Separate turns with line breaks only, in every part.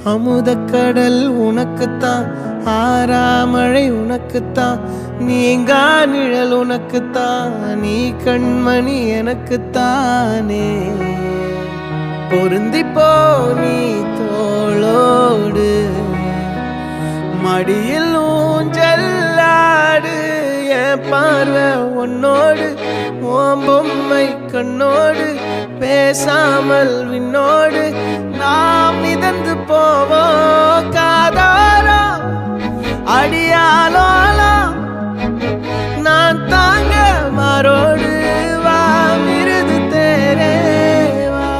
அமுதக்கடல் உனக்குத்தான், ஆறாமழை உனக்குத்தான், நீங்கா நிழல் உனக்குத்தான், நீ கண்மணி எனக்குத்தானே. பொருந்திப்போ நீ தோளோடு, மடியில் ஊஞ்சல்லாடு, என் பார்வை உன்னோடு, ஓம் பொம்மை கண்ணோடு, பேசாமல் விண்ணோடு நாம் மிதந்து போவோம் காதாரோ அடியாலோலோ. நான் தாங்க மாறோடு வா மிருது தேரே வா.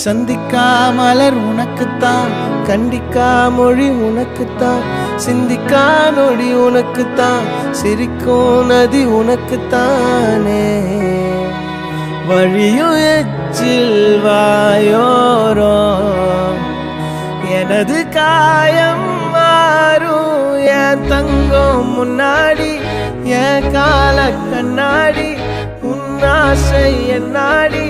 சந்திக்கா மலர் உனக்குத்தான், கண்டிக்கா மொழி உனக்குத்தான், சிந்திக்கா நொடி உனக்குத்தான், சிரிக்கும் நதி உனக்குத்தானே. வழியும் எச்சில் வாயோரோ எனது காயம் மாறும், என் தங்கம் முன்னாடி என் கால கண்ணாடி, உன்னாசை என்னாடி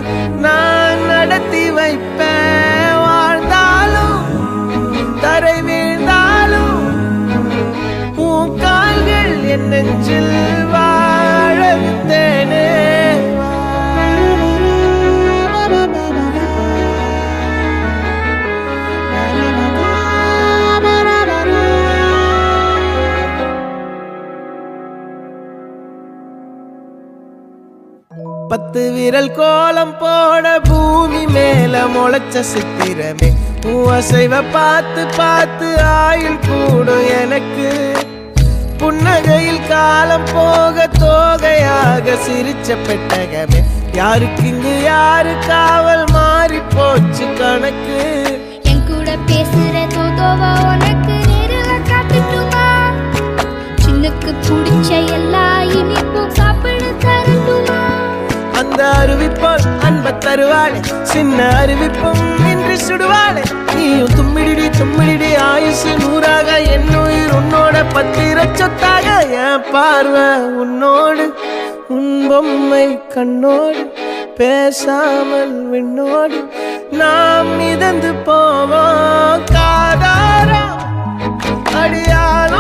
நான் நடத்தி வைப்பேன். வாழ்ந்தாலும் தரை வீழ்ந்தாலும் உன் கால்கள் என் நெஞ்சில் வாழ விட்டேனே. பத்து விரல் கோலம் போட பூமி மேல முளைச்ச சித்திரமே, அசைவ பார்த்து பார்த்து ஆயுள் கூடும் எனக்கு. புன்னகையில் காலம் போக தோகையாக சிரிச்ச பெட்டகமே, யாருக்கு இங்கு யாரு காவல் மாறி போச்சு கணக்கு.
என் கூட பேசுற தோதோவா உனக்கு நேரில் காட்டுட்டுமா, சின்னுக்கு பிடிச்ச எல்லா இனிப்பும் சாப்பிட தரட்டுமா.
அந்த அறிவிப்பால் அன்ப தருவாளே, சின்ன அறிவிப்பும் இன்றி சுடுவாளே. நீயும் தும்மிடி தும்மிடி ஆயுசு நூறாக, என் உயிர் உன்னோட பத்திர சொத்தாக. என் பார்வை உன்னோடு, உன் பொம்மை கண்ணோடு, பேசாமல் விண்ணோடு நாம் மிதந்து போவோம் காதாரா அடியால.